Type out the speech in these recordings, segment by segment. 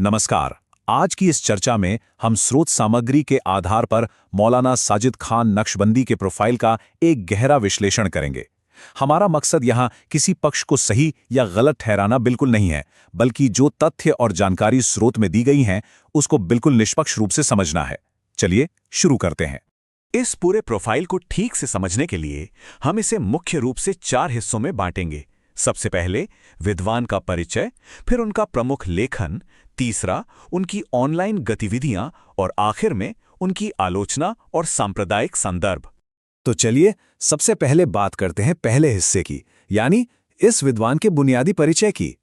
नमस्कार। आज की इस चर्चा में हम स्रोत सामग्री के आधार पर मौलाना साजिद खान नक्शबंदी के प्रोफाइल का एक गहरा विश्लेषण करेंगे। हमारा मकसद यहाँ किसी पक्ष को सही या गलत ठहराना बिल्कुल नहीं है, बल्कि जो तथ्य और जानकारी स्रोत में दी गई हैं, उसको बिल्कुल निष्पक्ष रूप से समझना है। चलिए शुरू करते हैं। इस पूरे प्रोफाइल को ठीक से समझने के लिए हम इसे मुख्य रूप से 4 हिस्सों में बांटेंगे। सबसे पहले विद्वान का परिचय, फिर उनका प्रमुख लेखन, तीसरा उनकी ऑनलाइन गतिविधियां और आखिर में उनकी आलोचना और सांप्रदायिक संदर्भ। तो चलिए सबसे पहले बात करते हैं पहले हिस्से की, यानी इस विद्वान के बुनियादी परिचय की।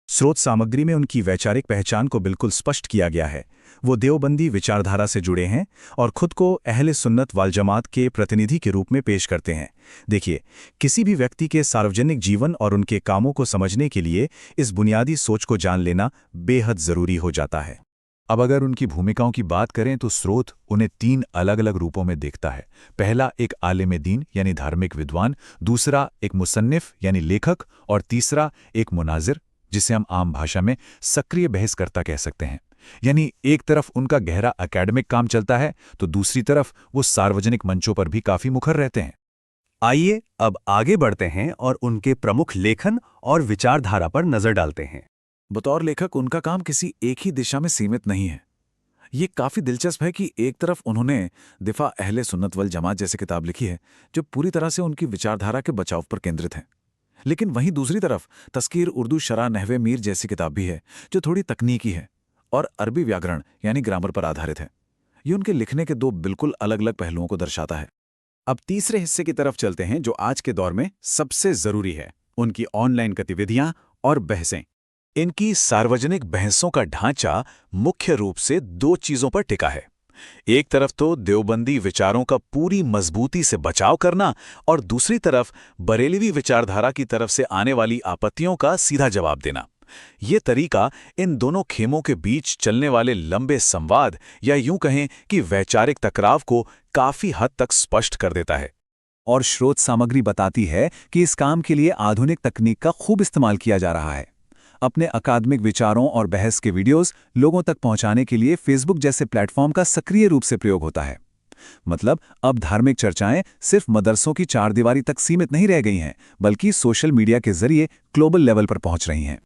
स्रोत सामग्री में उनकी वैचारिक पहचान को बिल्कुल स्पष्ट किया गया है। वो देवबंदी विचारधारा से जुड़े हैं और खुद को अहले सुन्नत वल जमात के प्रतिनिधि के रूप में पेश करते हैं। देखिए, किसी भी व्यक्ति के सार्वजनिक जीवन और उनके कामों को समझने के लिए इस बुनियादी सोच को जान लेना बेहद जरूरी हो जाता है। अब अगर उनकी भूमिकाओं की बात करें तो स्रोत उन्हें 3 अलग-अलग रूपों में देखता है। पहला एक आलिम दीन यानी धार्मिक विद्वान, दूसरा एक मुसन्निफ यानी लेखक और तीसरा एक मुनाजिर, जिसे हम आम भाषा में सक्रिय बहसकर्ता कह सकते हैं। यानी एक तरफ उनका गहरा एकेडमिक काम चलता है तो दूसरी तरफ वो सार्वजनिक मंचों पर भी काफी मुखर रहते हैं। आइए अब आगे बढ़ते हैं और उनके प्रमुख लेखन और विचारधारा पर नजर डालते हैं। बतौर लेखक उनका काम किसी एक ही दिशा में सीमित नहीं है। ये काफी दिलचस्प है कि एक तरफ उन्होंने दिफा अहले सुन्नत वल जमात जैसी किताब लिखी है जो पूरी तरह से उनकी विचारधारा के बचाव पर केंद्रित है, लेकिन वहीं दूसरी तरफ तस्कीर उर्दू शरह नहवे मीर जैसी किताब भी है जो थोड़ी तकनीकी है और अरबी व्याकरण यानी ग्रामर पर आधारित है। ये उनके लिखने के 2 बिल्कुल अलग अलग पहलुओं को दर्शाता है। अब तीसरे हिस्से की तरफ चलते हैं जो आज के दौर में सबसे जरूरी है, उनकी ऑनलाइन गतिविधियां और बहसें। इनकी सार्वजनिक बहसों का ढांचा मुख्य रूप से 2 चीजों पर टिका है। एक तरफ तो देवबंदी विचारों का पूरी मजबूती से बचाव करना और दूसरी तरफ बरेलवी विचारधारा की तरफ से आने वाली आपत्तियों का सीधा जवाब देना। ये तरीका इन दोनों खेमों के बीच चलने वाले लंबे संवाद या यूं कहें कि वैचारिक टकराव को काफी हद तक स्पष्ट कर देता है। और स्रोत सामग्री बताती है कि इस काम के लिए आधुनिक तकनीक का खूब इस्तेमाल किया जा रहा है। अपने अकादमिक विचारों और बहस के वीडियोस लोगों तक पहुंचाने के लिए फेसबुक जैसे प्लेटफॉर्म का सक्रिय रूप से प्रयोग होता है। मतलब अब धार्मिक चर्चाएं सिर्फ मदरसों की 4 दीवारी तक सीमित नहीं रह गई हैं, बल्कि सोशल मीडिया के जरिए ग्लोबल लेवल पर पहुंच रही हैं।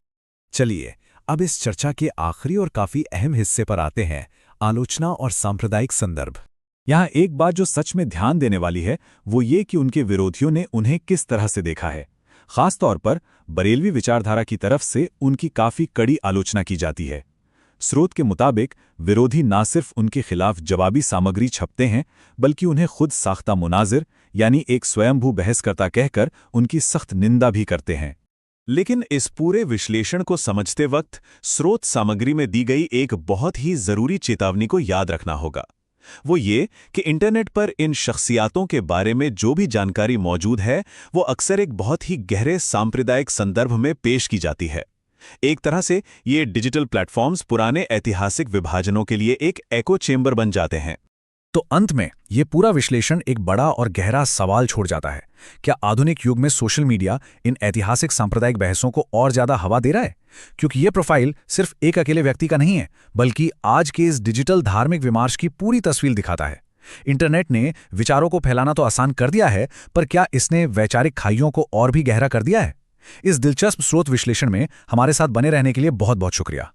चलिए अब इस चर्चा के आखिरी और काफी अहम हिस्से पर आते हैं, आलोचना और सांप्रदायिक संदर्भ। यहाँ एक बात जो सच में ध्यान देने वाली है वो ये कि उनके विरोधियों ने उन्हें किस तरह से देखा है। खास तौर पर बरेलवी विचारधारा की तरफ से उनकी काफी कड़ी आलोचना की जाती है। स्रोत के मुताबिक विरोधी ना सिर्फ उनके खिलाफ जवाबी सामग्री छपते हैं, बल्कि उन्हें खुद साख्ता मुनाजिर यानी एक स्वयंभू बहसकर्ता कहकर उनकी सख्त निंदा भी करते हैं। लेकिन इस पूरे विश्लेषण को समझते वक्त स्रोत सामग्री में दी गई एक बहुत ही जरूरी चेतावनी को याद रखना होगा। वो ये कि इंटरनेट पर इन शख्सियातों के बारे में जो भी जानकारी मौजूद है वो अक्सर एक बहुत ही गहरे सांप्रदायिक संदर्भ में पेश की जाती है। एक तरह से ये डिजिटल प्लेटफॉर्म्स पुराने ऐतिहासिक विभाजनों के लिए एक एको चेंबर बन जाते हैं। तो अंत में ये पूरा विश्लेषण एक बड़ा और गहरा सवाल छोड़ जाता है। क्या आधुनिक युग में सोशल मीडिया इन ऐतिहासिक सांप्रदायिक बहसों को और ज्यादा हवा दे रहा है? क्योंकि ये प्रोफाइल सिर्फ एक अकेले व्यक्ति का नहीं है, बल्कि आज के इस डिजिटल धार्मिक विमर्श की पूरी तस्वीर दिखाता है। इंटरनेट ने विचारों को फैलाना तो आसान कर दिया है, पर क्या इसने वैचारिक खाइयों को और भी गहरा कर दिया है? इस दिलचस्प स्रोत विश्लेषण में हमारे साथ बने रहने के लिए बहुत बहुत शुक्रिया।